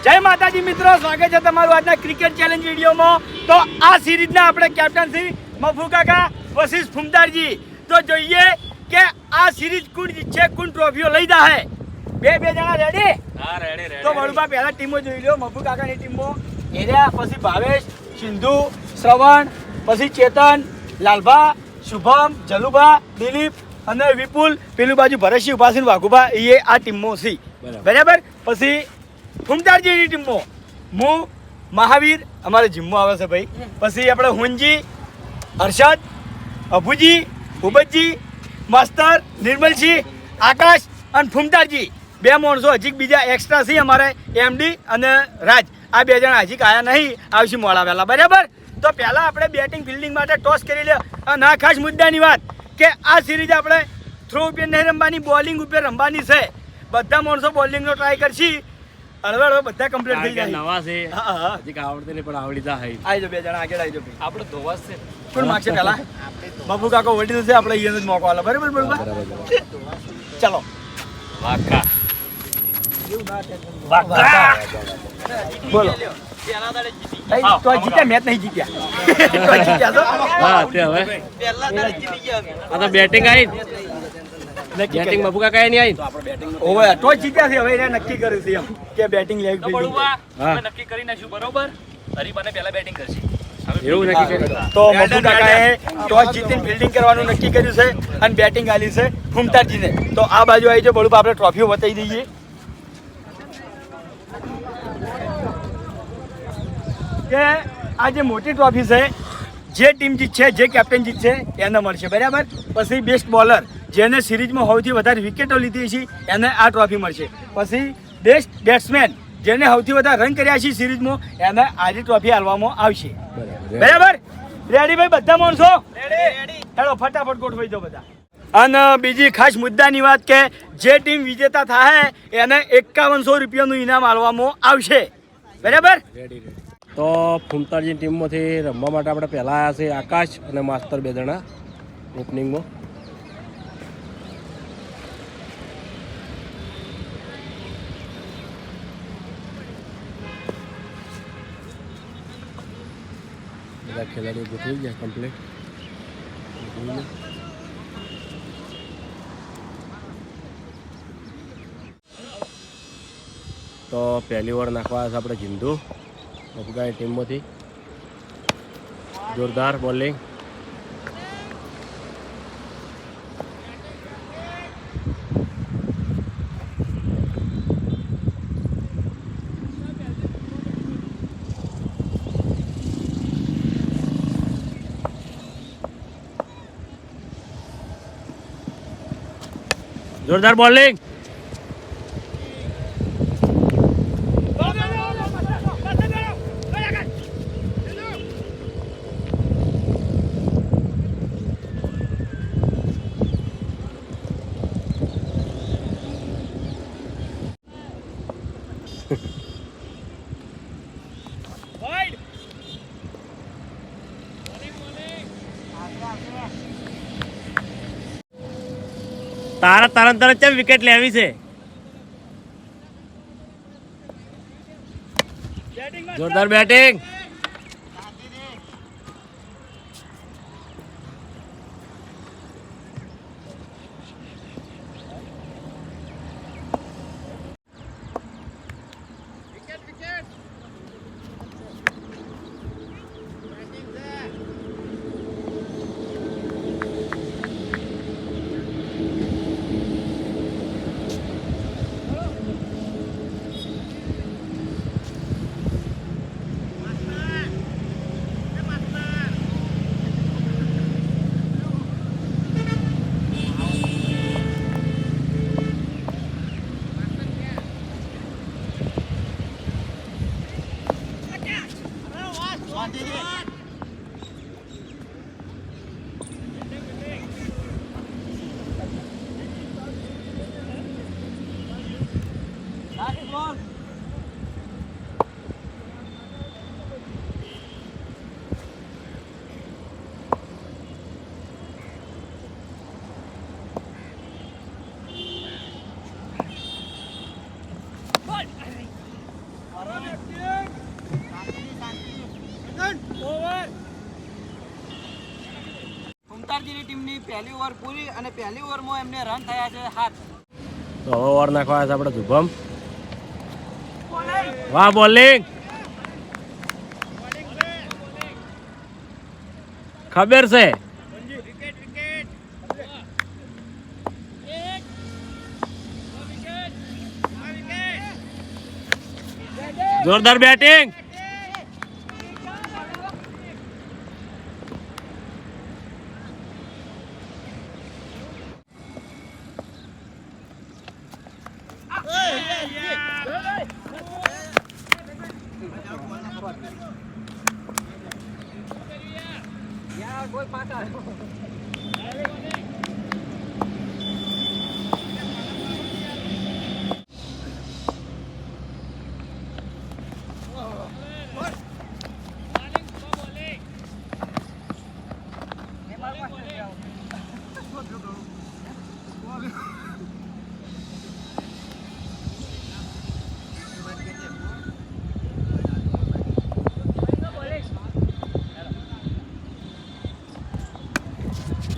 જય માતાજી મિત્રો, સ્વાગત છે તમારું આજના ક્રિકેટ ચેલેન્જ વિડીયોમાં. તો આ સિરીઝના આપણે કેપ્ટનસી મફુ કાકા વસીસ ફુમતારજી. તો જોઈએ કે આ સિરીઝ કોણ જીતશે, કોણ ટ્રોફીઓ લઈ જાહે. બે જણા રેડી? હા, રેડી. તો વડુબા પહેલા ટીમો જોઈ લો. મફુ કાકાની ટીમમાં એરિયા, પછી ભાવેશ, સિંધુ, શ્રવણ, પછી ચેતન, લાલભા, શુભમ, જલુભા, દિલીપ અને વિપુલ. પેલું બાજુ ભરતસિંહ, ઉભાસિંહ, વાઘુભા, એ આ ટીમમાં છે. બરાબર. પછી ફુમતારજીની ટીમમાં હું, મહાવીર, અમારે જીમમાં આવે છે ભાઈ. પછી આપણે હુંજી, હર્ષદ, અભુજી, ભૂપતજી, માસ્તર, નિર્મલસિંહ, આકાશ અને ફુમતારજી. બે માણસો હજી બીજા એક્સ્ટ્રા છે અમારે, એમડી અને રાજ. આ બે જણા હજી આયા નહીં, આવશે મોડા વહેલા. બરાબર. તો પહેલાં આપણે બેટિંગ ફિલ્ડિંગ માટે ટોસ કરી લે. અને આ ખાસ મુદ્દાની વાત કે આ સિરીઝ આપણે થ્રો ઉપર નહીં રમવાની, બોલિંગ ઉપર રમવાની છે. બધા માણસો બોલિંગનો ટ્રાય કરશી. હળવે બધા કમ્પ્લીટ થઈ જાય. નવા છે, હા, હજી આવડતી નહીં પણ આવડી જાય. આવી જાઓ બે જણા આગળ આવી જાઓ. આપણે ધોવાસ છે. કોણ માગશે પહેલા? બાપુ કાકો વડીલ છે, આપણે અહીંયા જ મોકો આલો. બરાબર બરાબર. ચલો વાકા બોલો. તો જીત્યા, મેચ નહીં જીત્યા. તો જીત્યા તો. હા, તે હવે આ તો બેટિંગ આવી. બેટિંગ મફુ કાકા નહીં આવી. ઓવે તો જીત્યા છે. હવે એને નક્કી કર્યું છે એમ કે બેટિંગ લેવી ફિલ્ડિંગ. નક્કી કરી નાખ્યું. બરોબર. હરીબાને પહેલા બેટિંગ કરશે. એવું નક્કી કર્યું. તો મફુ કાકાએ ટોસ જીતીને ફિલ્ડિંગ કરવાનું નક્કી કર્યું છે અને બેટિંગ આલી છે ફુમતારજીને. તો આ બાજુ આવી જાઓ. બળું આપણે ટ્રોફીઓ બતાવી દઈએ. કે આ જે મોટી ટ્રોફી છે, જે ટીમ જીતશે, જે કેપ્ટન જીતશે એને મળશે. બરાબર. પછી બેસ્ટ બોલર, જેને સિરીઝમાં સૌથી વધારે વિકેટો લીધી છે, એને આ ટ્રોફી મળશે. પછી બેસ્ટ બેટ્સમેન, જેને સૌથી વધારે રન કર્યા છે સિરીઝમાં, એને આજે ટ્રોફી આપવામાં આવશે. બરાબર. રેડી ભાઈ? બધા માણસો રેડી? ચાલો ફટાફટ ગોઠવાઈ જાઓ બધા. અને બીજી ખાસ મુદ્દાની વાત કે જે ટીમ વિજેતા થાય એને 5100 રૂપિયાનું ઇનામ આપવામાં આવશે. બરાબર. તો ફુમતારજી ટીમમાંથી રમવા માટે આપણે પહેલા આવ્યા છે આકાશ અને માસ્તર, બે જણા ઓપનિંગમાં. બધા ખેલાડીઓ ગોઠવી ગયા કમ્પ્લીટ. તો પહેલી વાર નાખવા છે આપણે સિંધુ મફુકાની ટીમમાંથી. જોરદાર બોલિંગ. જોરદાર બોલિંગ. તારા તરત ચમ વિકેટ લેવી છે. જોરદાર બેટિંગ. ટીમની પહેલી ઓવર પૂરી અને પહેલી ઓવરમાં એમને રન થયા છે 7. તો હવે ઓવર નાખવા છે આપણે શુભમ. વાહ બોલિંગ. ખબર છે. જોરદાર બેટિંગ.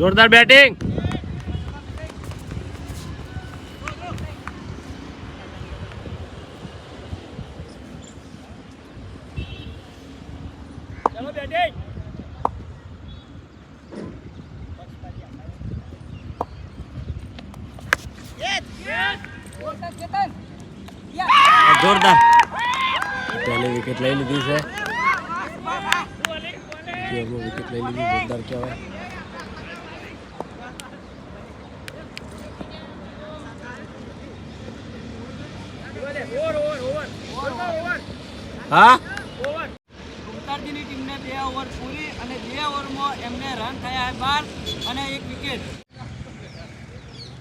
જોરદાર બેટિંગ. ચલો બેટિંગ. જોરદાર. પહેલી વિકેટ લઈ લીધી છે. વિકેટ લઈ લીધી. જોરદાર કહેવાય. હા ભૂમતાળજીની ટીમને 2 ઓવર પૂરી અને 2 ઓવરમાં એમને રન થયા 12 અને 1 વિકેટ.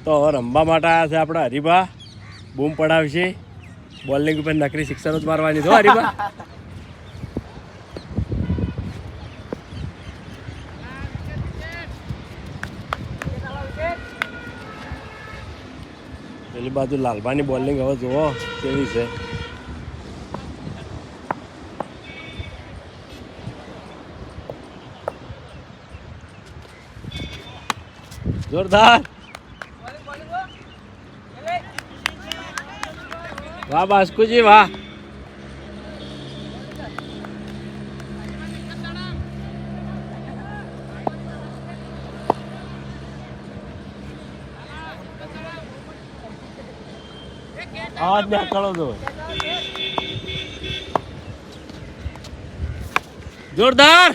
તો હવે રમવા માટે આવ્યા છે આપણે હરીભા. બૂમ પડાવશે. બોલિંગ ઉપર નકરી સિક્સર જ મારવાની છે હરીભા. પેલી બાજુ લાલભાની બોલિંગ હવે જુઓ કેવી છે. જોરદાર. વાહ બાસ્કુજી વાહ. આવાજ ને કરો તો જોરદાર.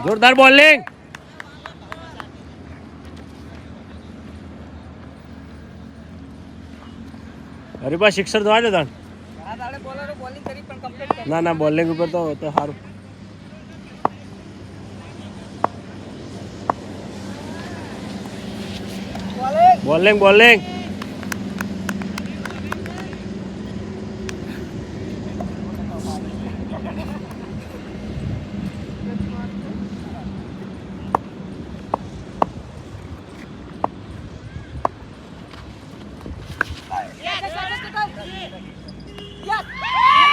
જોરદાર બોલિંગ. હરીભા સિક્સર તો આજે તણ. ના ના બોલિંગ ઉપર તો સારું. Bowling bowling.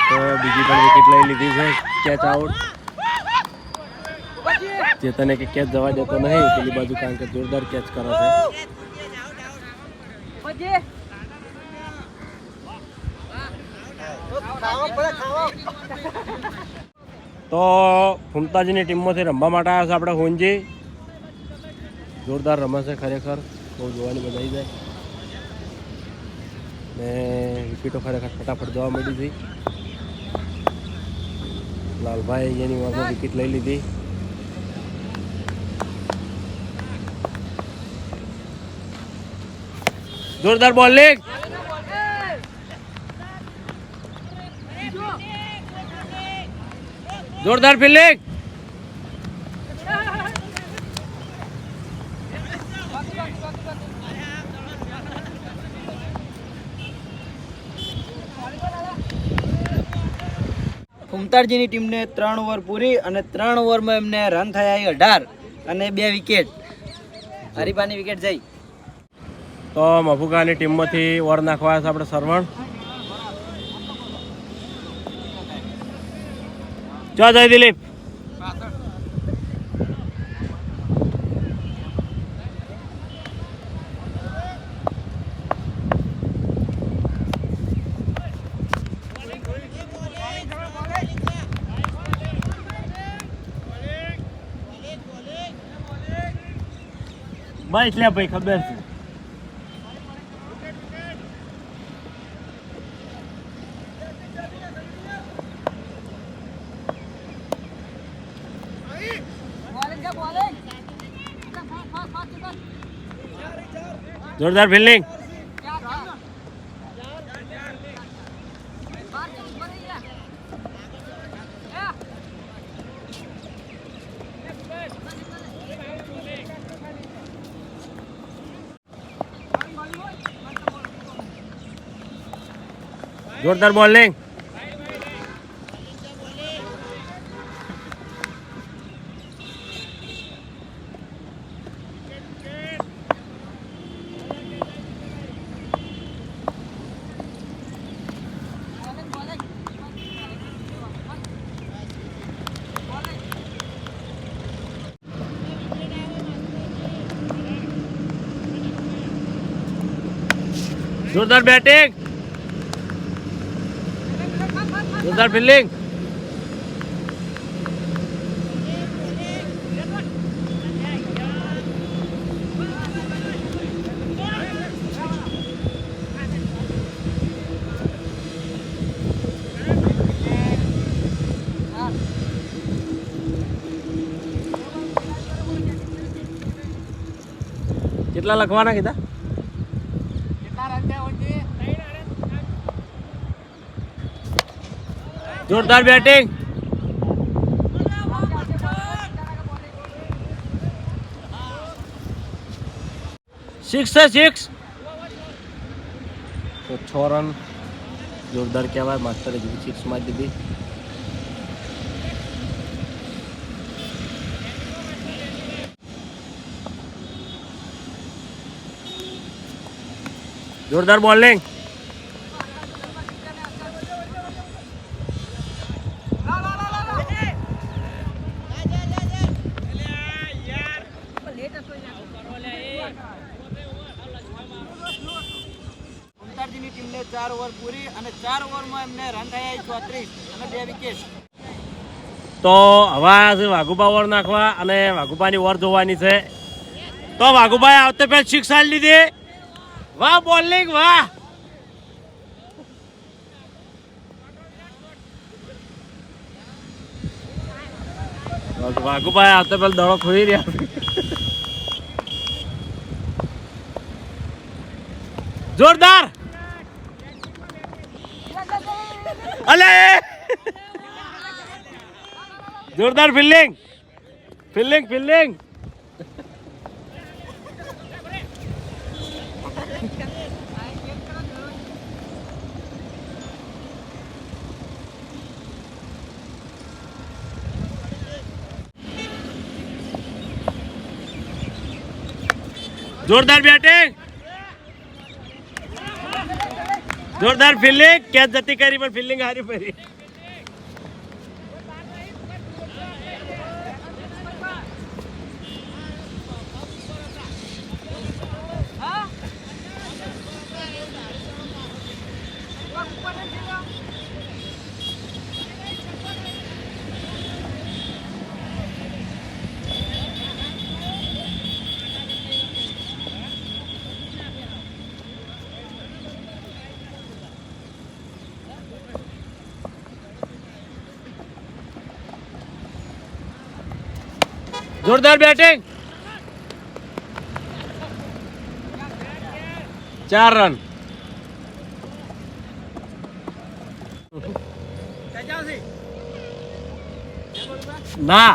તો બીજી પણ વિકેટ લઈ લીધી છે. Catch out. ચેતને કે કેચ જવા દેતો નહીં પેલી બાજુ કારણ કે જોરદાર કેચ કરે છે. તો ફૂમતાજીની ટીમમાંથી રમવા માટે આવ્યા છે આપણે હોનજી. જોરદાર રમે છે ખરેખર. બહુ જોવાની મજા આવી જાય ને વિકેટો ખરેખર ફટાફટ જવા મળી હતી. લાલભાઈ એની વારમાં વિકેટ લઈ લીધી. જોરદાર બોલિંગ. જોરદાર ફિલ્ડિંગ. ફૂમતાળજીની ટીમને 3 ઓવર પૂરી અને 3 ઓવરમાં એમને રન થયા 18 અને 2 વિકેટ. હરીફાની વિકેટ જઈ. તો મફુકાની ટીમમાંથી ઓવર નાખવા છે આપણે સરવણ. ચો જય દિલીપ. ભાઈ એટલે ભાઈ ખબર છે. જોરદાર ફિલ્ડિંગ. જોરદાર બોલિંગ. જોરદાર બેટિંગ. જોરદાર ફિલ્ડિંગ. કેટલા લખવાના કીધા? જોરદાર બેટિંગ. સિક્સ છે, 6. તો 6 રન. જોરદાર કહેવાય. માસ્ટરે 6 માં દીધી. જોરદાર બોલિંગ. ફૂમતાળજીની ટીમને 4 ઓવર પૂરી અને 4 ઓવરમાં એમને રન થયા 34 અને 2 વિકેટ. તો હવે આ છે વાઘુબા ઓવર નાખવા અને વાઘુબાની ઓવર જોવાની છે. તો વાઘુભાઈ આવતે પહેલા 6 આલી લીધી. વાહ બોલિંગ, વાહ. વાઘુભાઈ આવતે પહેલા દડો ખોઈ રહ્યા. જોરદાર. અલે જોરદાર ફિલ્ડિંગ. ફિલ્ડિંગ. જોરદાર બેટિંગ. જોરદાર ફિલ્ડિંગ. કેચ જતી કરી પણ ફિલ્ડિંગ હારી ફરી. જોરદાર બેટિંગ. 4 રન. ના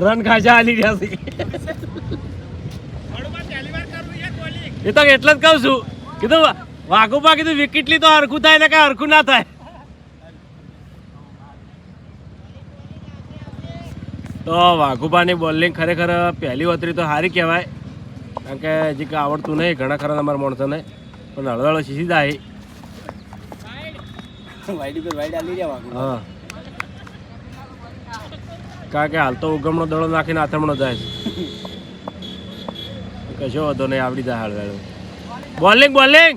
રન ખાસા આલી રહ્યા છે. એ તો એટલે જ કહું છું. કીધું વાઘુબા કીધું વિકેટ લી તો હરખું થાય ને કઈ હરખું ના થાય. તો વાઘુબાની બોલિંગ ખરેખર પહેલી વતરી તો સારી કહેવાય, કારણ કે જે કે આવડતું નહીં ઘણા ખરા અમારા માણસોને, પણ હળદળો શીશી જાય. વાઈડી પર વાઈડ આલી રહ્યા વાઘુ. હા, કારણ કે હાલ તો ઉગમણો દડો નાખીને આથમણો જાય છે. કશો વાંધો નહીં, આવડી જાય હાલ વેળો. બોલિંગ બોલિંગ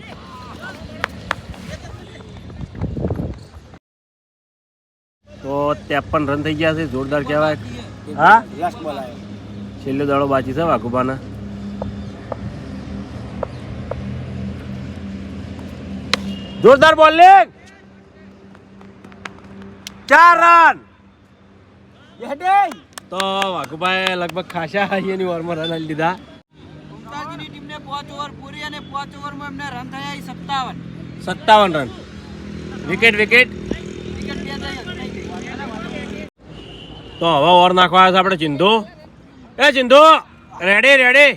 તો 53 રન થઈ ગયા છે, જોરદાર કહેવાય. હા, લાસ્ટ બોલ આવ્યો. છેલ્લો દાડો બાકી છે વાઘુબાના. જોરદાર બોલિંગ, 4 રન. તો વાઘુભાઈ લગભગ ખાસા એની ઓવરમાં રન આલી દીધા. ઉમતાજીની ટીમને 5 ઓવર પૂરી અને 5 ઓવરમાં એમને રન થયા 57. 57 રન. Wicket wicket. વિકેટ 2 થઈ ગઈ. તો હવે ઓવર નાખવા આવ્યો છે આપણે ચિંધુ. એ ચિંધુ, રેડી રેડી.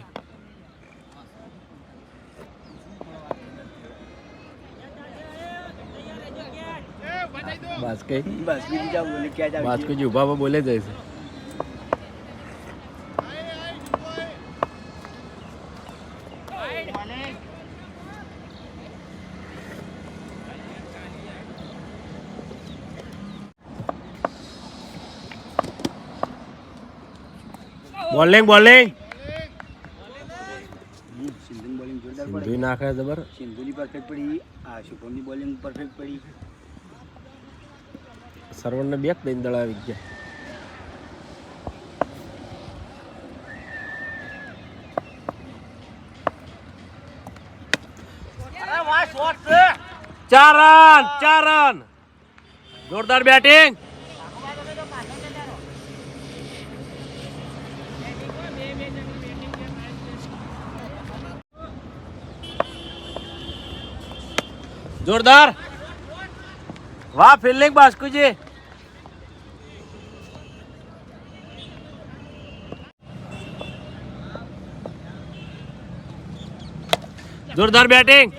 બાસ્કે બસ બીજી જાવ બોલે ક્યાં જાવ. બાસ્કેજી ઉભા બોલે જાય છે. બોલિંગ બોલિંગ સિંધુની બોલિંગ જોરદાર સિંધુ પડી. નાખે જબર. સિંધુની પરફેક્ટ પડી, આ શુભમની બોલિંગ પરફેક્ટ પડી. સરવણને બેક દઈને દળ આવી ગયા. ચાર રન. જોરદાર બેટિંગ. જોરદાર. વાહ ફિલ્ડિંગ બાસ્કુજી. જોરદાર બેટિંગ.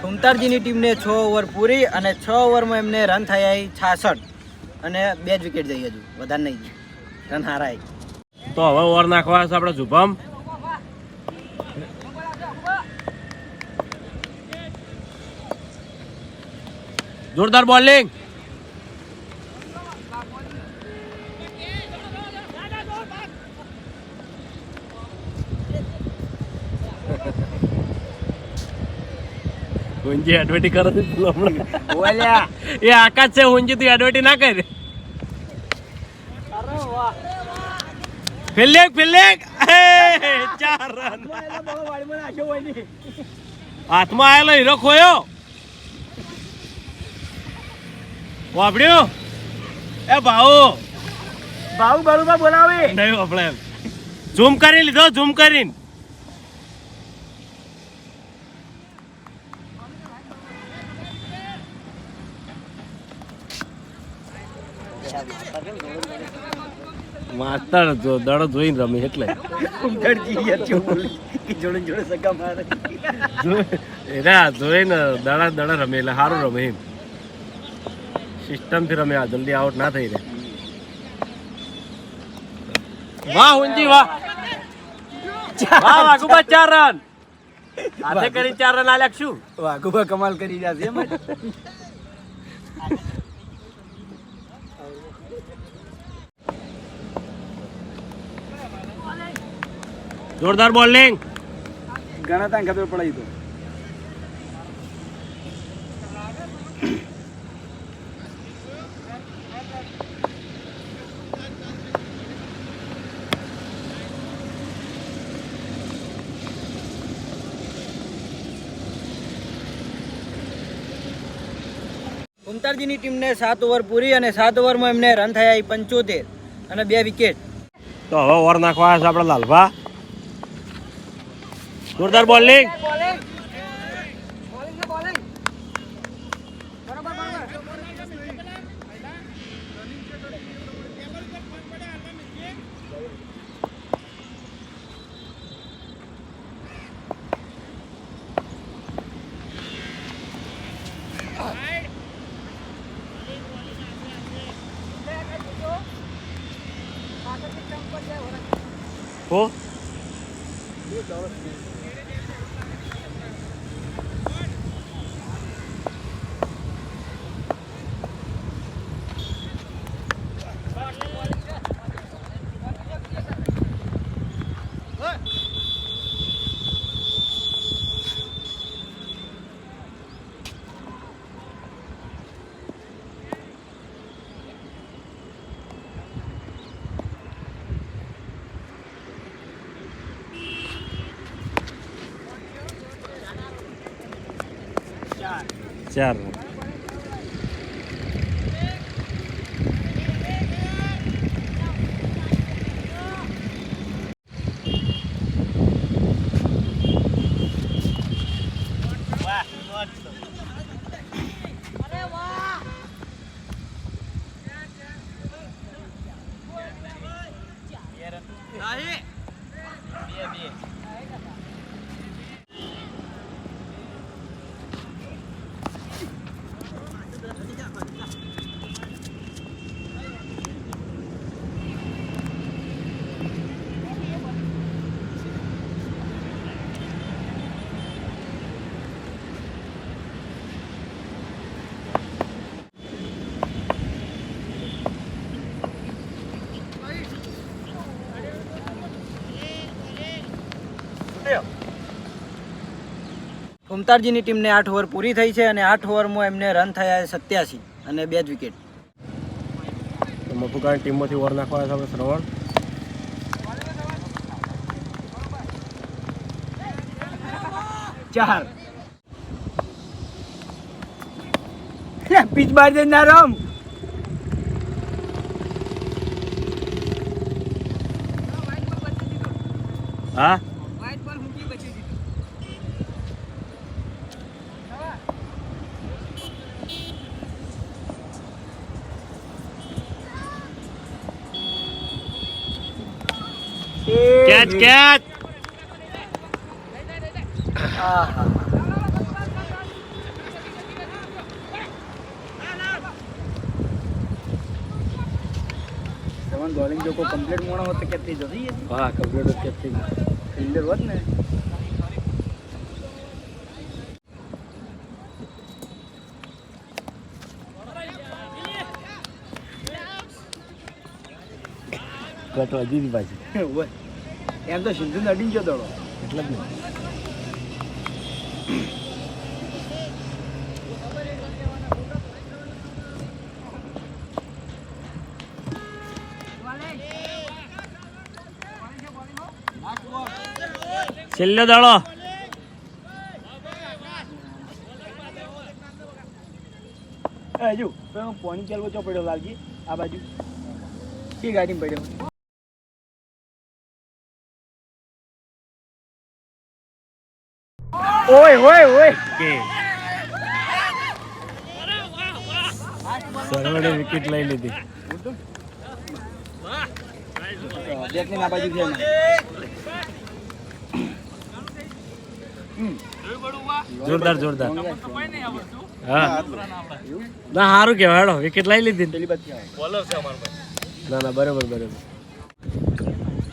ઉમતાજીની ટીમને 6 ઓવર પૂરી અને 6 ઓવરમાં એમને રન થયા 66 અને 2 જ વિકેટ જઈ, હજુ વધારે નહીં રન હારાય. તો હવે ઓવર નાખવા છે આપણે શુભમ. જોરદાર બોલિંગ. ઊંજી એડવર્ટી કરે છે બોલ્યા. એ આકાશ છે, ઊંજી તું એડવર્ટી ના કરે. Fielding fielding. 4 રન. હાથમાં આવેલો હીરો ખોયો. વાપડ્યું એ ભાઉ બાબુ બરોબર બોલાવી. નહીં આપણે ઝૂમ કરી લીધો, ઝૂમ કરીને. માસ્તર જો દડો જોઈને રમે એટલે ઉમતાજી યાર ચો બોલી કે જોડે જોડે સગા મારે. એના જોઈને દડા દડા રમે એટલે સારું રમે એમ. સિસ્ટમથી રમે, જલ્દી આઉટ ના થઈ રહે. વાહ ઊંજી વાહ. વાહ વાઘુબા 4 રન. હાથે કરી 4 રન આલ્યા શું? વાઘુબા કમાલ કરી રહ્યા છે એમ જ. જોરદાર બોલિંગ. ઘણા ત્યાં ખબર પડાઈ તો. ફૂમતારજીની ટીમને 7 ઓવર પૂરી અને 7 ઓવરમાં એમને રન થયા 75 અને 2 વિકેટ. તો હવે ઓવર નાખવા આવ્યા છે આપણે લાલભા. જોરદાર બોલિંગ. હો ચાર રન. ફૂમતારજીની ટીમને 8 ઓવર પૂરી થઈ છે અને 8 ઓવરમાં એમને રન થયા 87 અને 2 જ વિકેટ. તો મફુકાની ટીમમાંથી ઓવર નાખવા આવ્યા છે આપણે શ્રવણ. 4 પીચ બાર દે ના રમ. હા કેચ કેચ. બોલિંગ જો કોઈ કમ્પ્લીટ મોણો હોત તો કેટલી જતી હતી. હા કમ્પ્લીટ કેચ થઈ ગયું. ફિલ્ડર હોત ને. કટ હજી પાછી એમ તો સિંધુ નડી ગયો દડો એટલે જ ને. છેલ્લો દાડો. હજુ પોણી ચાલવો ચો પડ્યો લાલજી આ બાજુ એ ગાડીમાં પડ્યો. ઓય ઓય ઓય કે સરવડે વિકેટ લઈ લીધી. બેટની આ બાજુ છે ને. જોરદાર જોરદાર. હા ના સારું કહેવાય. હેડો વિકેટ લઈ લીધી. પેલી બાજુ ના ના બરાબર બરાબર.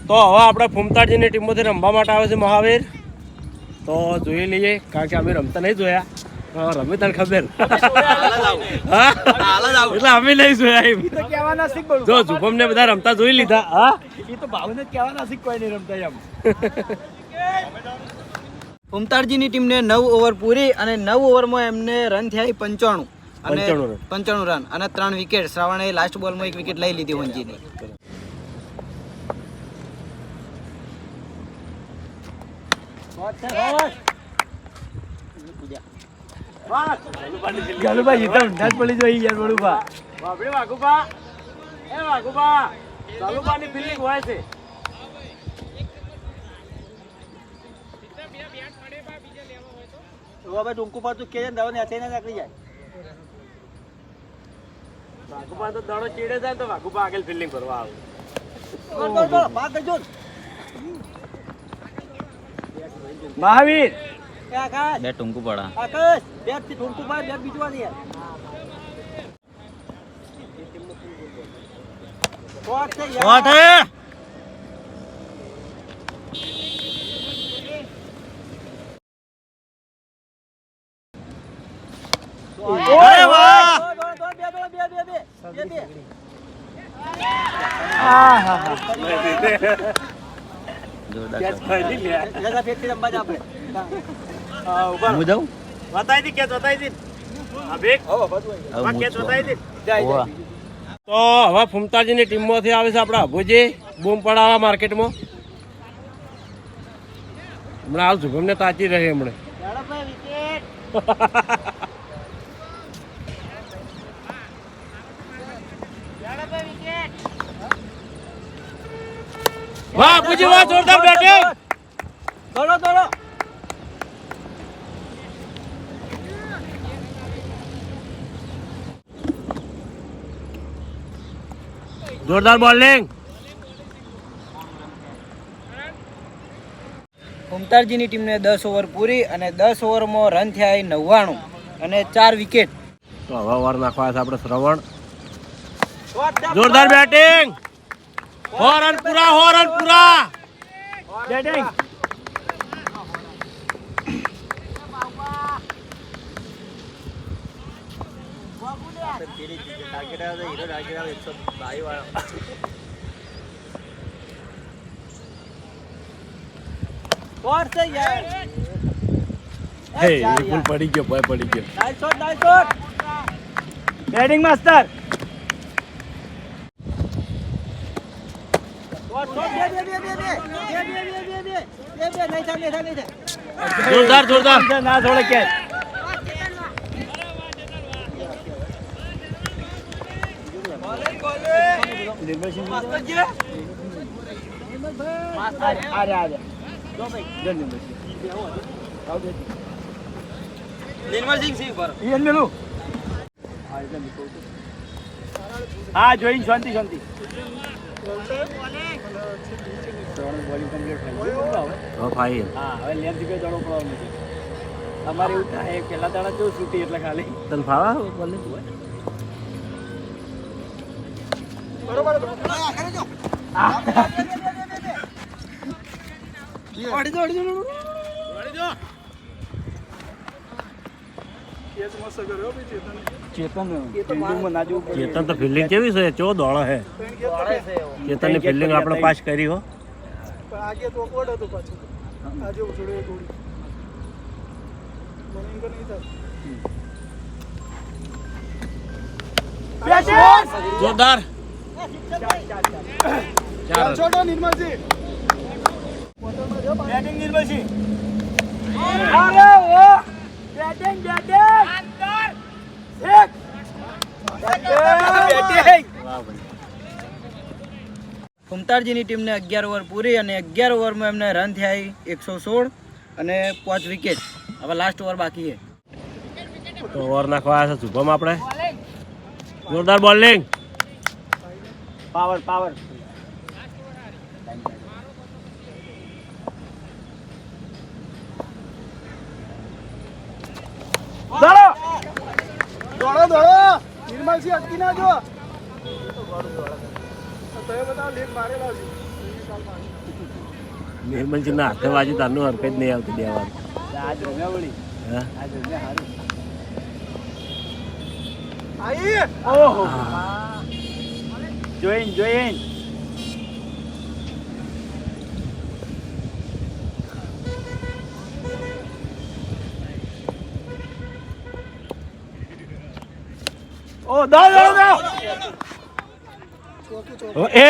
તો હવે આપણે ફૂમતારજીની ટીમમાંથી રમવા માટે આવે છે મહાવીર. તો જોઈ લઈએ કારણ કે અમે રમતા નહીં જોયા. રમી તને ખબર એટલે અમે નહીં જોયા એમ. કહેવાના શીખ બળું. જો શુભમ ને બધા રમતા જોઈ લીધા. હા એ તો ભાવને જ કહેવાના શીખ કોઈ નહીં રમતા એમ. ફૂમતારજીની ટીમને 9 ઓવર પૂરી અને 9 ઓવરમાં એમને રન થયા 95 અને 95 રન અને 3 વિકેટ. શ્રાવણે લાસ્ટ બોલમાં 1 વિકેટ લઈ લીધી વંજીની. બસ જલુભાની ફિલ્ડિંગ ગલુભા જીતા ઊંધા જ પડી જોઈ યાર બળુભા. બાપડે વાઘુબા એ વાઘુબા જલુભાની ફિલ્ડિંગ હોય છે. ટૂંકું પાછું કે દવા ને નીકળી જાય. વાઘુબા તો દડો ચીડે જાય તો વાઘુબા આગળ ફિલ્ડિંગ કરવા આવે. મહાવીર બે ટૂંકું પડા આકાશ બે ટૂંકું પડ બે બીજું વાળી યાર. શોટ હે અરે વાહ કેચ ફરી લે. હું જાઉં બતાઈ દી કેચ બતાઈ દી. અભિક આ કેચ બતાઈ દી. તો હવે ફૂમતાજીની ટીમમાંથી આવે છે આપણા અભુજી બૂમ પડાવવા માર્કેટમાં. હમણાં હાલ શુભમને તાચી રહે હમણે. વાહ અભુજી વાહ જોરદાર બેટિંગ. દોડો દોડો જોરદાર બોલિંગ. કુમતારજીની ટીમને 10 ઓવર પૂરી અને 10 ઓવરમાં રન થયા 99 અને 4 વિકેટ. તો હવે ઓવર નાખવા છે આપણે શ્રવણ. જોરદાર બેટિંગ. 4 રન પૂરા 4 રન પૂરા. બેટિંગ હે વિપુલ પડી ગયો ભાઈ પડી ગયો. બેટિંગ માસ્ટર જોરદાર જોરદાર. ના થોડે કેચ હા જોઈ શાંતિ શાંતિ ઓ ભાઈ હા હવે લેન્થ કે દડો પડવાનો નથી અમારે એવું થાય પેલા દાડા જો છૂટી એટલે ખાલી તને ફાવા બોલિંગ ચેતન તો ફિલ્ડિંગ કેવી છે ચો દોડો હે. ચેતન ની ફિલ્ડિંગ આપણે પાસ કરી હો. આગે તો ઓકવર્ડ હતું પાછું આજે થોડું થોડું બોલિંગ તો નહીં થાય. જોરદાર. ચાર છોટો નિર્મલજી બેટિંગ નિર્મલસિંહ અરે ઓ બેટિંગ બેટિંગ અંદર એક બેટિંગ કુમતારજીની ટીમને 11 ઓવર પૂરી અને 11 ઓવરમાં એમને રન થયા 116 અને 5 વિકેટ. હવે લાસ્ટ ઓવર બાકી છે. તો ઓવર નાખવા છે શુભમ આપણે. જોરદાર બોલિંગ. પાવર પાવર દડો દોડો દોડો નિર્મલજી અટકી ના જો તો એ બધા લેગ મારેલા છે નિર્મલજી ના હાથે વાજી તારનું હરકત નહીં આવતી દેવાનું. આજ રમ્યા વળી હા આજ રમ્યા હારું આઈ ઓહો જોઈન જોઈન ઓ દો દો દો એ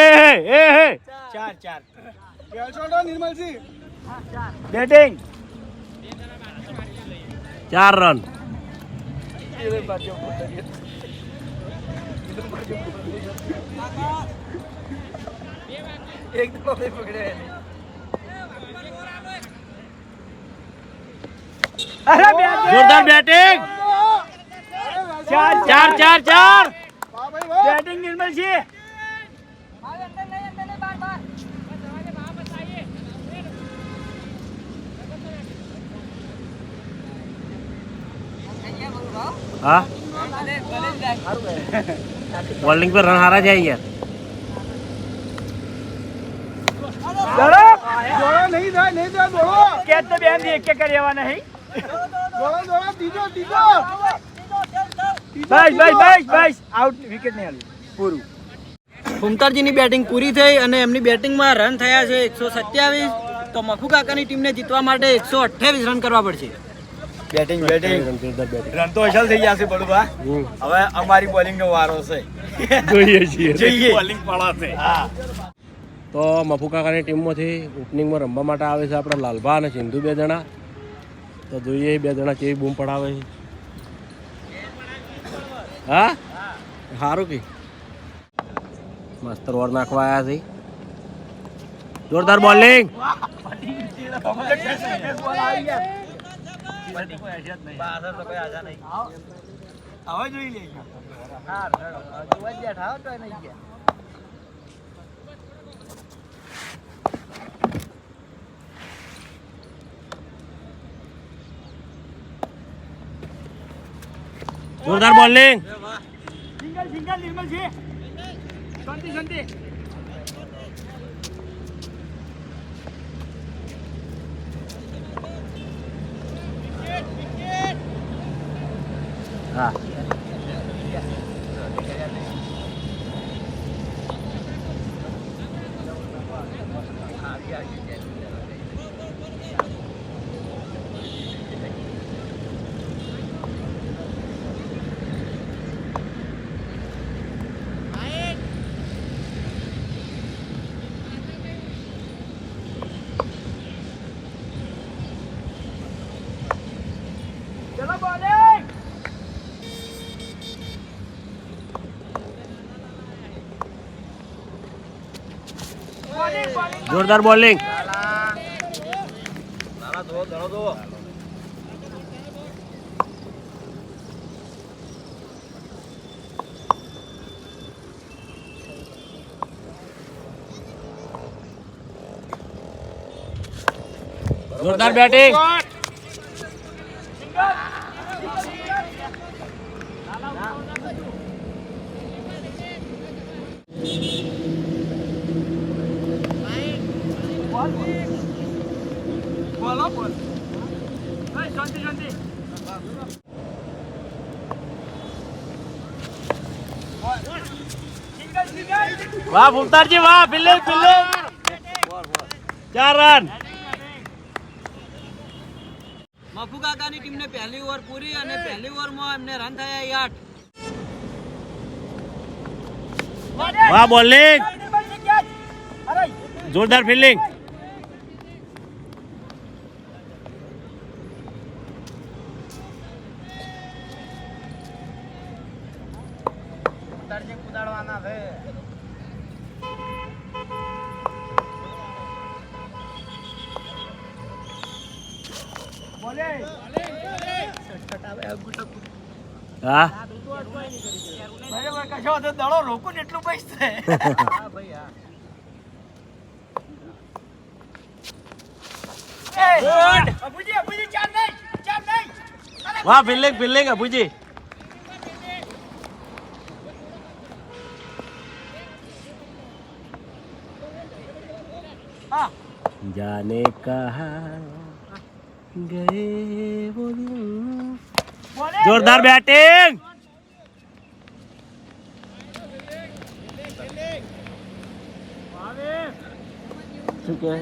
ચાર ચાર ગેલ છોટો નિર્મલજી બેટિંગ 4 રન. એક તો પકડે અરે જોરદાર બેટિંગ. ચાર 4-4-4. વાહ ભાઈ વાહ. બેટિંગ નિર્મલ છે. હા બોલિંગ પર રન હારા જાય યાર. દોડો દોડો નહીં થાય નહીં થાય દોડો કેચ તો બેન થી એક કરી લેવા નહીં. દોડો દોડો ત્રીજો ત્રીજો બસ આઉટ વિકેટ નહીં આવી પૂરું. ફૂમતારજીની બેટિંગ પૂરી થઈ અને એમની બેટિંગમાં રન થયા છે 127. તો મફુ કાકાની ટીમને જીતવા માટે 128 રન કરવા પડશે. બેટિંગ જોરદાર બેટિંગ. રન તો અસલ થઈ જશે બળુભા. હવે અમારી બોલિંગ નો વારો છે. જોઈએ છીએ જોઈએ. બોલિંગ પડાશે. હા તો મફુ કાકાની ટીમમાંથી ઓપનિંગમાં રમવા માટે આવે છે આપણા લાલભા અને સિંધુ 2 જણા. તો જોઈએ 2 જણા કેવી બૂમ પડાવે છે. હા સારું કે મસ્ત ઓવર નાખવા આવ્યા છે. જોરદાર બોલિંગ. હવે જોઈ લે. જોરદાર બોલિંગ. સિંગલ નિર્મલ છે. શાંતિ હા ચલો બોલિંગ. જોરદાર બોલિંગ. જોરદાર બેટિંગ. બોલો બોલ. શાંતિ. વાહ ફૂમતારજી વાહ. Fielding 4 run. મફુ કાકાની ટીમને પહેલી ઓવર પૂરી અને પહેલી ઓવરમાં એમને રન થયા 8. વાહ બોલિંગ. જોરદાર ફિલ્ડિંગ. કુદાડવાના છે. હા બરાબર કશો તો દડો રોકો ને એટલું પૈસે. અબુજી ચાર નહીં. વાહ ફિલ્ડિંગ અભુજી. હા जाने कहा गए वो दिन। जोरदार बैटिंग। ठीक है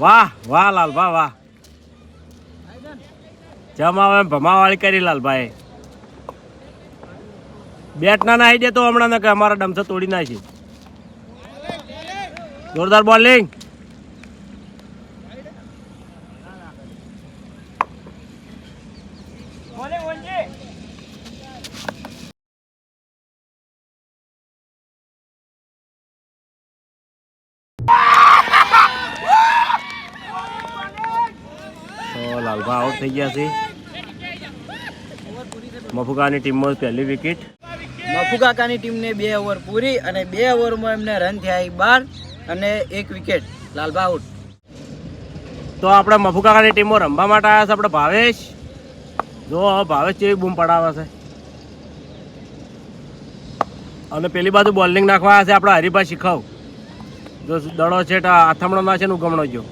वाह वाह लालभा वाह જમાવે ભમાવાળી કરી લાલભાઈ બેટ ના નાખી દે તો હમણાં કે અમારા ડમસા તોડી નાખી જોરદાર બોલિંગ લાલભા આઉટ થઈ ગયા છે. મફુકાની ટીમમાં પહેલી વિકેટ. મફુ કાકાની ટીમને 2 ઓવર પૂરી અને 2 ઓવરમાં એમને રન થયા 12 અને 1 વિકેટ. લાલભા આઉટ. તો આપણે મફુકાની ટીમમાં રમવા માટે આવ્યા છે આપણે ભાવેશ. જો ભાવેશ કેવી બૂમ પડાવે છે. અને પેલી બાજુ બોલિંગ નાખવા આવ્યા છે આપણા હરિભાઈ શીખવ. જો દડો છે આથમણો ના છે ને ઉગમણો જો.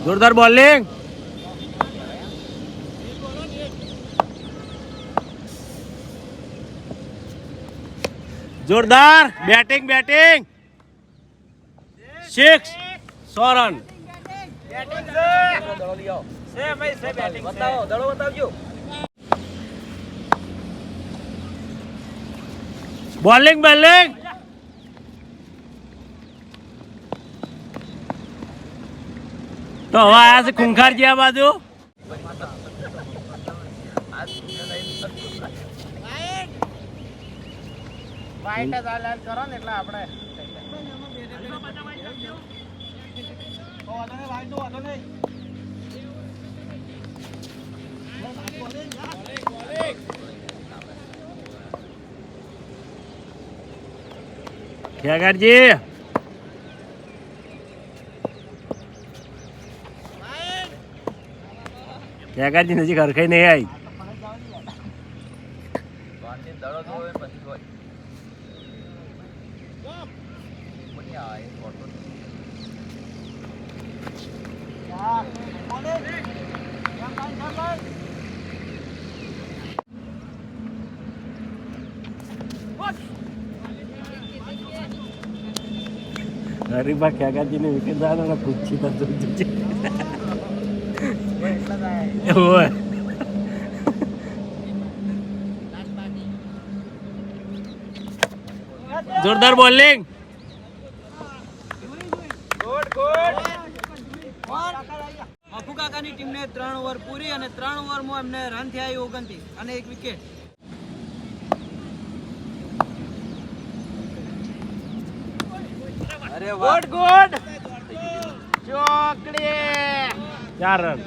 જોરદાર બોલિંગ. જોરદાર બેટિંગ 6 100 રન. બતાવો દડો બતાવજો. બોલિંગ તો હવે આયા છે ખૂંખારજી આ બાજુ. ખેગારજી ખેગારજી નજીક હરખાઈ નહીં આવી. હરીબા ખેગારજીની વિકેટ જાય ને પૂછી તો હોય. જોરદાર બોલિંગ. મફુ કાકાની ટીમને 3 ઓવર પૂરી અને 3 ઓવરમાં એમને રન થયા 29 અને 1 વિકેટ. અરે વાહ ગુડ ચોકડી 4 રન.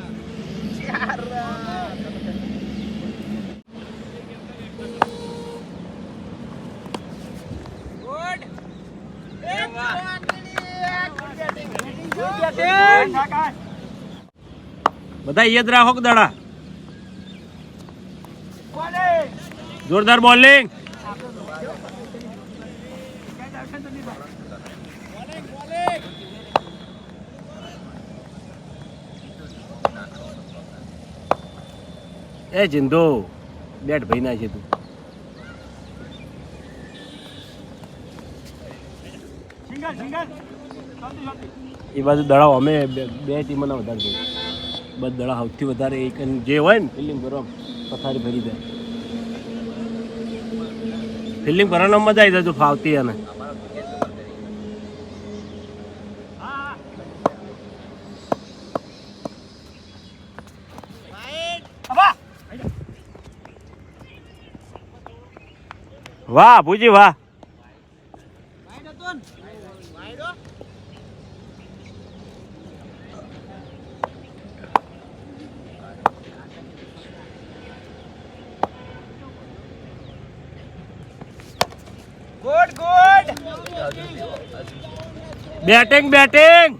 બધા યાદ રાખો કે દડા. જોરદાર બોલિંગ. એ જિંદો બેટ ભાઈ ના છે તું. એ બાજુ દડાવ અમે બે ટીમોના વધારે જોઈએ. બસ દડા સૌથી વધારે એક જે હોય ને ફિલ્ડિંગ કરો પથારી ભરી જાય. ફિલ્ડિંગ ભરવાનો મજા આવી જાય જો ફાવતી અને વાહ ભુજી વાહ. Good good batting batting.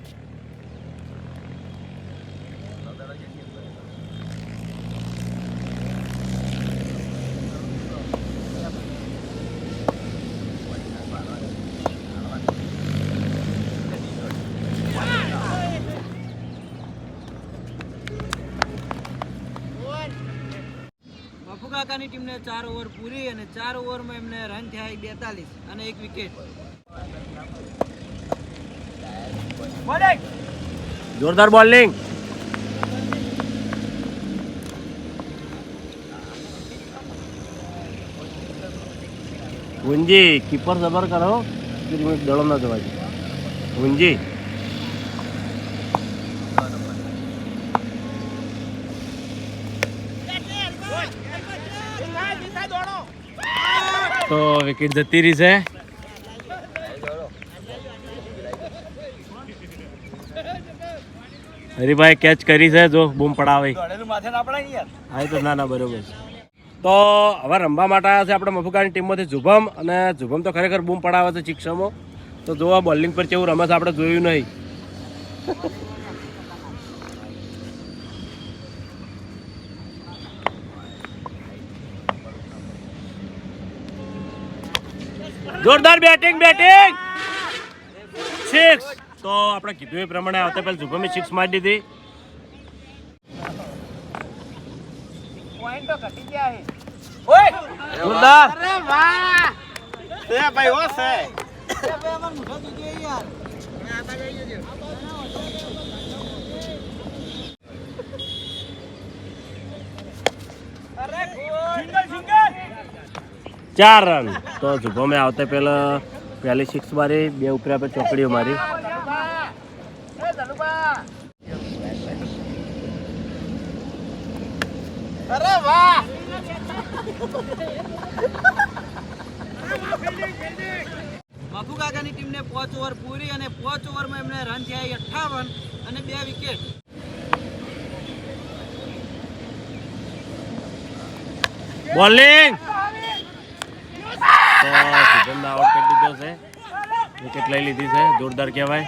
Mafu કાકાની ટીમને 4 ઓવર પૂરી અને 4 ઓવરમાં એમને રન થયા 42 અને 1 વિકેટ. જોરદાર બોલિંગ. ગુંજી કીપર જબર કરો દડો ના જવા દે. ગુંજી તો વિકેટ જતી રહી છે. હરીભાઈ કેચ કરી છે જો બૂમ પડાવે. દોડેલું માથે ના પડાય ને યાર. હા એ તો ના બરોબર. તો હવે રમવા માટે આવ્યા છે આપણે મફુકાની ટીમમાંથી શુભમ, અને શુભમ તો ખરેખર બૂમ પડાવે છે શિક્ષમો. તો જોવા બોલિંગ પર કેવું રમે છે આપણે જોયું નહીં. જોરદાર બેટિંગ સિક્સ. તો આપણે કીધું એ પ્રમાણે આવતા પહેલા શુભમે સિક્સ મારી દીધી. જોરદાર. ચાર રન. તો શુભમે આવતા પહેલી સિક્સ મારી, બે ઉપરા પર ચોકડીઓ મારી. મફુ કાકાની ટીમને 5 ઓવર પૂરી અને 5 ઓવરમાં એમને રન થયા 58 અને 2 વિકેટ. બોલિંગ. તો શુભમને આઉટ કરી દીધો છે, વિકેટ લઈ લીધી છે. જોરદાર કહેવાય.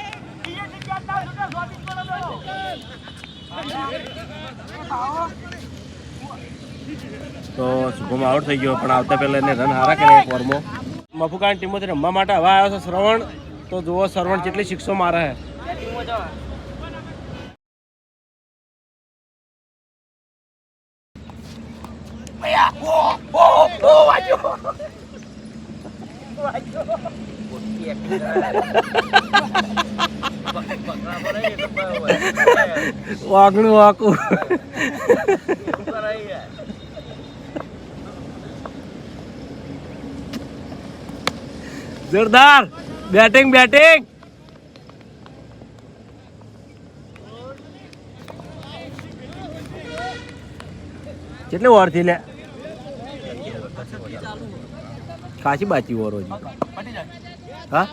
તો શુભમ આઉટ થઈ ગયો, પણ આવતા પહેલા એને રન હારા કર્યા એક ઓવરમાં. મફુકાની ટીમમાંથી રમવા માટે હવે આવ્યો છે શ્રવણ. તો જુઓ શ્રવણ કેટલી સિક્સો મારે છે. વાગણું વાકું. જોરદાર બેટિંગ. કેટલી ઓવર થી લે? ખાસી બાચી ઓવર હજી. હા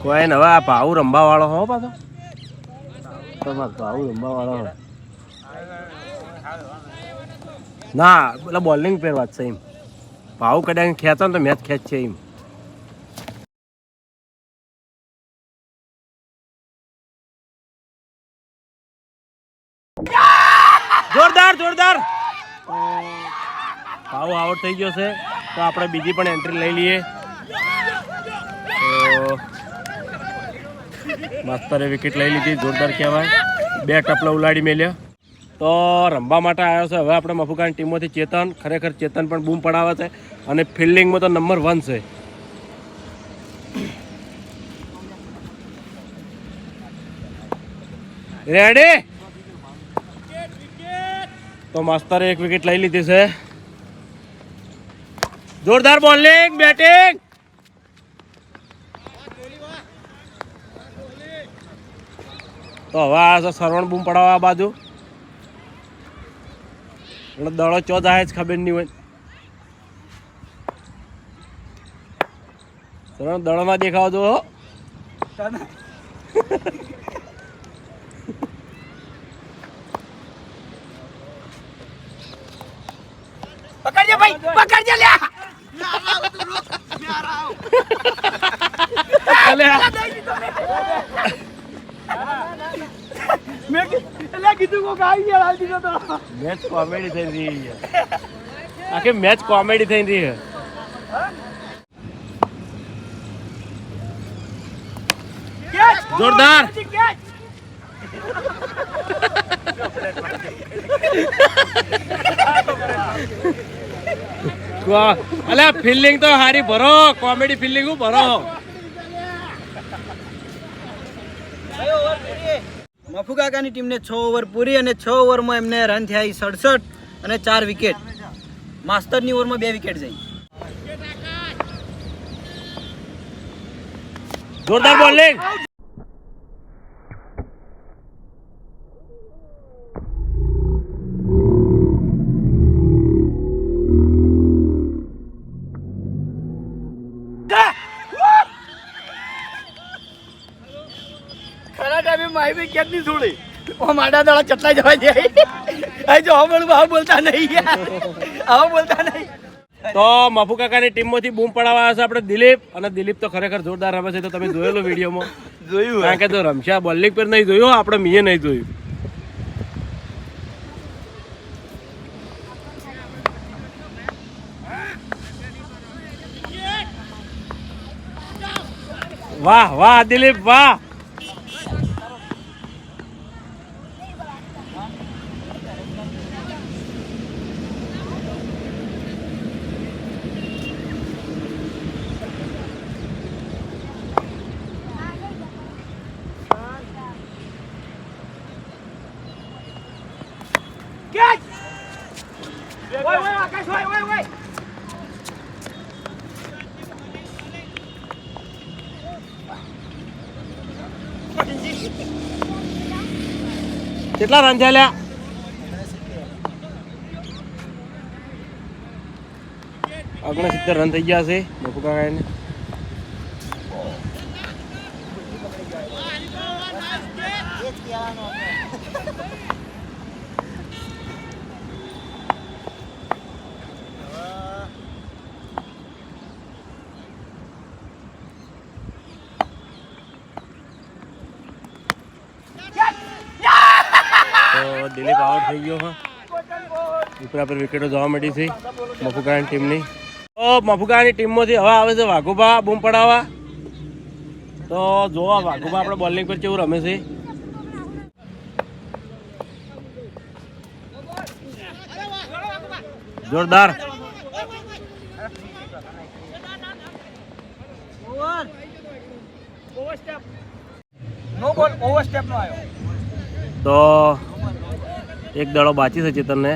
કોઈ ને હવે આ ભાવ રમવા વાળો હો પાછો. તમારે ભાવ રમવા વાળો હો ના, પેલા બોલિંગ પર વાત છે એમ. ભાવ કદાચ ખેંચો ને તો મેચ ખેંચ છે એમ. જોરદાર. ભાવ આઉટ થઈ ગયો છે. તો આપણે બીજી પણ એન્ટ્રી લઈ લઈએ. તો માસ્તરે વિકેટ લઈ લીધી. જોરદાર કહેવાય. 2 ટપલા ઉલાડી મેલ્યા. તો રમવા માટે આવ્યો છે હવે આપણે મફુકાની ટીમમાંથી ચેતન. ખરેખર ચેતન પણ બૂમ પડાવે છે, અને ફિલ્ડિંગમાં તો નંબર 1 છે. રેડી. તો માસ્તરે એક વિકેટ લઈ લીધી છે. જોરદાર બોલિંગ બેટિંગ. તો હવે આ શ્રવણ બૂમ પડાવવા આ બાજુ. દડો ચો જાય જ ખબર નહીં હોય. શ્રવણ દડોમાં દેખાવ દો. પકડજે ભાઈ, પકડજે લ્યા. મેચ કોમેડી થઈ રહી છે. આખી મેચ કોમેડી થઈ રહી છે. જોરદાર. અલ્યા ફિલ્ડિંગ તો હારી ભરો, કોમેડી ફિલ્ડિંગ ભરો. મફુ કાકાની ટીમને 6 ઓવર પૂરી અને 6 ઓવરમાં એમને રન થયા 67 અને 4 વિકેટ. માસ્તરની ઓવરમાં 2 વિકેટ જઈ. જોરદાર બોલિંગ. ભાઈ બી કેદ નહીં છોડી ઓ માડા દાડા ચટલા જવા જાય અહીં જો હવે બોલતા નહીં યાર હવે બોલતા નહીં. તો મફુ કાકાની ટીમમાંથી બૂમ પડાવવા આવ્યા છે આપણે દિલીપ, અને દિલીપ તો ખરેખર જોરદાર રમે છે. તો તમે જોયેલો વિડીયોમાં જોયું કારણ કે તો રમશા બોલિંગ પર નહીં જોયું, આપણે મીએ નહીં જોયું. વાહ વાહ દિલીપ વાહ. કેટલા રન થયા લ્યા? આગળ 70 રન થઈ ગયા છે મફુ કાકાને. તો દિલીપ આઉટ થઈ ગયો. હા, ઉપરા પર વિકેટો જોવા મળી છે મફુ કાકાની ટીમની. તો મફુ કાકાની ટીમમાંથી હવે આવે છે વાઘુભા બૂમ પડાવવા. તો જોવા વાઘુભા આપણે બોલિંગ પર કેવું રમે છે. જોરદાર. નો બોલ ઓવર સ્ટેપ નો આવ્યો. તો એક દડો બાકી છે ચેતનને.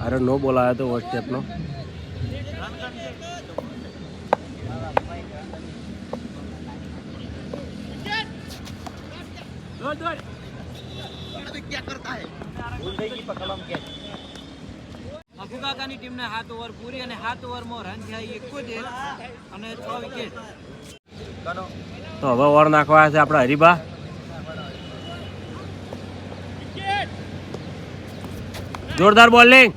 અરે નો બોલ આવ્યો તો ઓવર સ્ટેપનો. મફુ કાકાની ટીમને 7 ઓવર પૂરી અને 7 ઓવરમાં રન થયા 71 અને 6 વિકેટ. તો હવે ઓવર નાખવા છે આપણા હરીબા. જોરદાર બોલિંગ.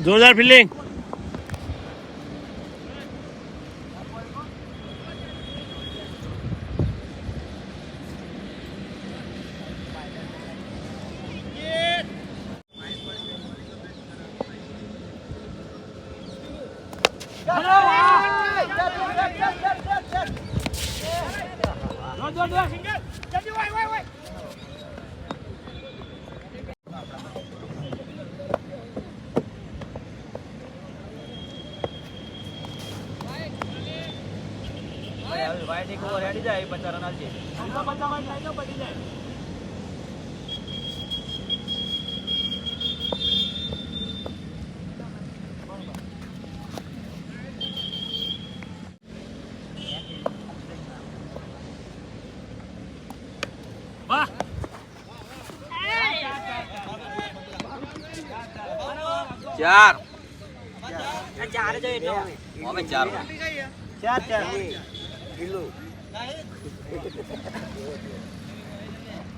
જોરદાર ફિલ્ડિંગ.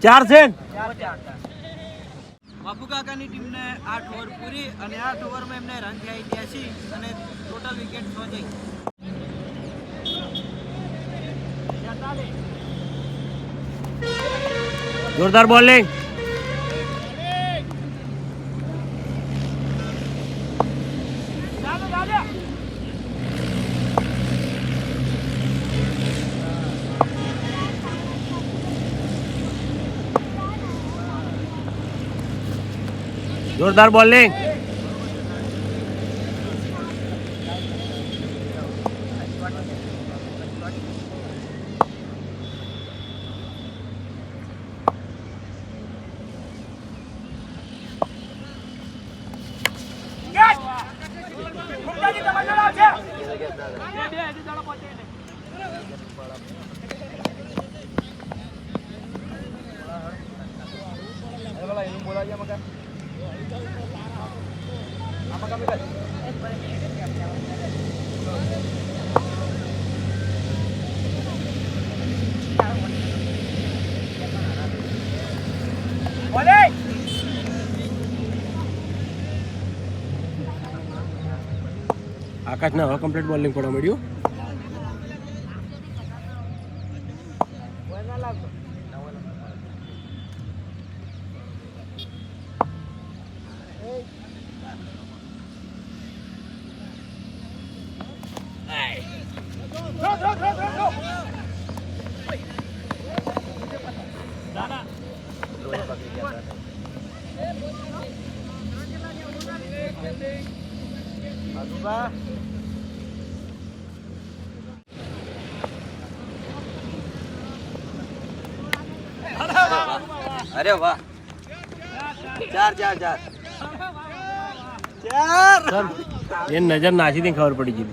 ચાર છે. મફુ કાકાની ટીમને 8 ઓવર પૂરી અને 8 ઓવરમાં એમને રન થયા 82 અને ટોટલ વિકેટ 6 થઈ. જોરદાર બોલિંગ. જોરદાર બોલિંગ. આકાશને હવે કમ્પ્લીટ બોલિંગ પડવા મળ્યું. અરે વાહ, 4 એ નજર નાસી ખબર પડી ગઈ.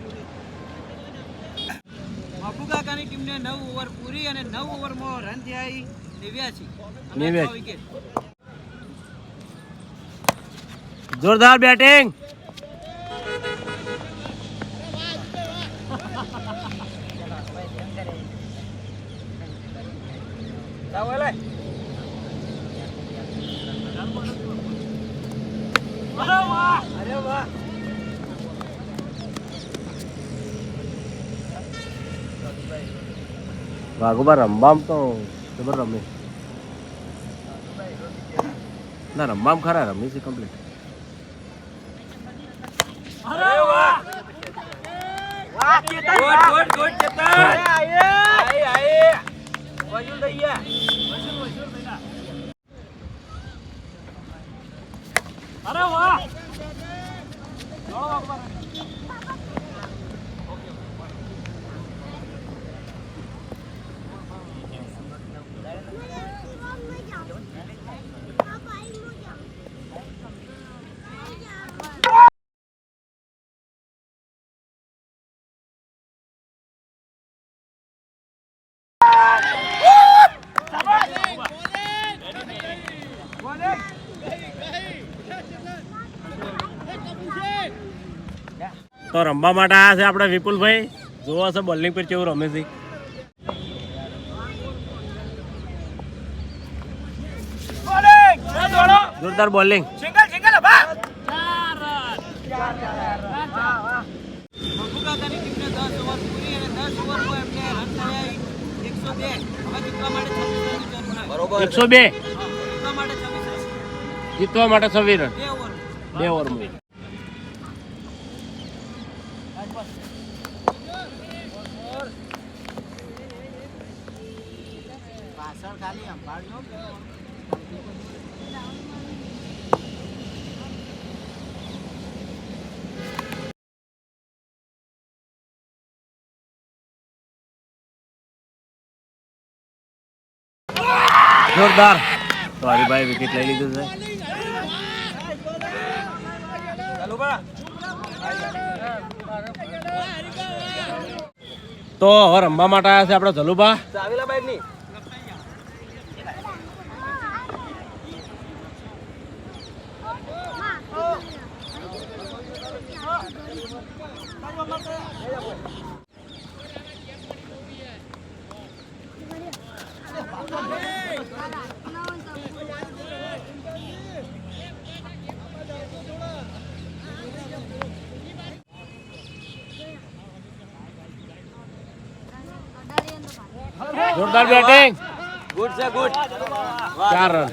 બાપુ કાકાની ટીમને 9 ઓવર પૂરી અને 9 ઓવરમાં રન થયા 89. 89. વિકેટ. જોરદાર બેટિંગ. અરે વાહ, વાઘુબા રમવામ તો ખબર રમે ના, રમવામ ખરા રમે છે કમ્પ્લીટ. તો રમવા માટે આવ્યા છે આપણે વિપુલભાઈ. જોવો છે બોલિંગ પર કેવું રમે છે. જોરદાર બોલિંગ. બાપુ કાકાની ટીમને 10 ઓવર પૂરી અને 10 ઓવરમાં એમને રન થયા 102. હવે જીતવા માટે 26 રનની જરૂર છે. બરોબર. 102. જીતવા માટે 26 રન. જીતવા માટે 26 રન 2 ઓવર. 2 ઓવરમાં. પાછળ ખાલી અંબાડ્યો. જોરદાર. તો હરિભાઈ વિકેટ લઈ લીધું છે. તો હવે રમવા માટે આવ્યા છે આપણા ધલુભા. જોરદાર બેટિંગ. ગુડ છે, ગુડ. 4 રન.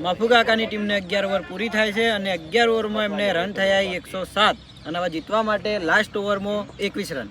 મફુ કાકાની ટીમને 11 ઓવર પૂરી થાય છે અને 11 ઓવરમાં એમને રન થયા 107 અને હવે જીતવા માટે લાસ્ટ ઓવરમાં 21 રન.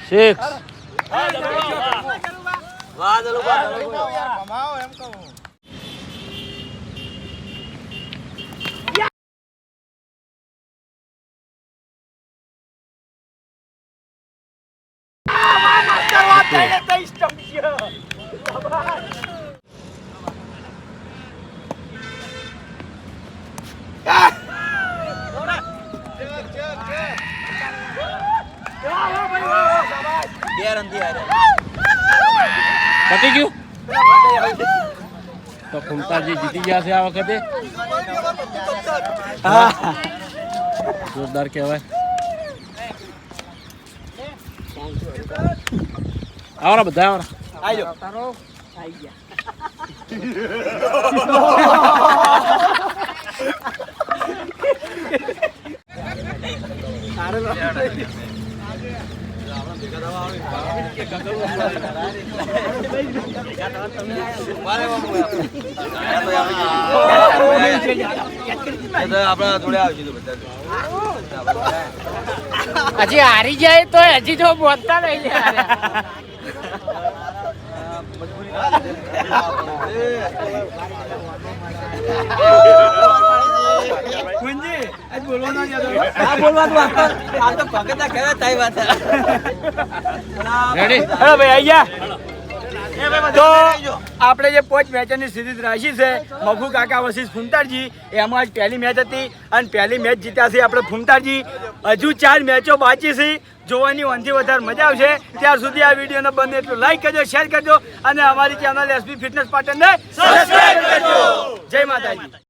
સિક્સ. પતી ગયું તો ફૂમતાજી જીતી ગયા છે આ વખતે. જોરદાર કહેવાય. આવરા બધા આવરા. હજી હારી જાય તો હજી તો બોલતા નહીં. તો આપણે જે 5 મેચોની સિરીઝ રાખી છે મફુ કાકા વર્સિસ ફૂમતાજી, એમાં જ પહેલી મેચ હતી અને પહેલી મેચ જીત્યા છે આપણે ફૂમતાજી. હજુ 4 મેચો બાકી છે, જોવાની ઓનથી વધારે મજા આવશે. ત્યાર સુધી આ વિડીયોને બને એટલું લાઈક કરજો, શેર કરજો અને અમારી ચેનલ એસબી ફિટનેસ પાટણને સબસ્ક્રાઇબ કરજો. જય માતાજી.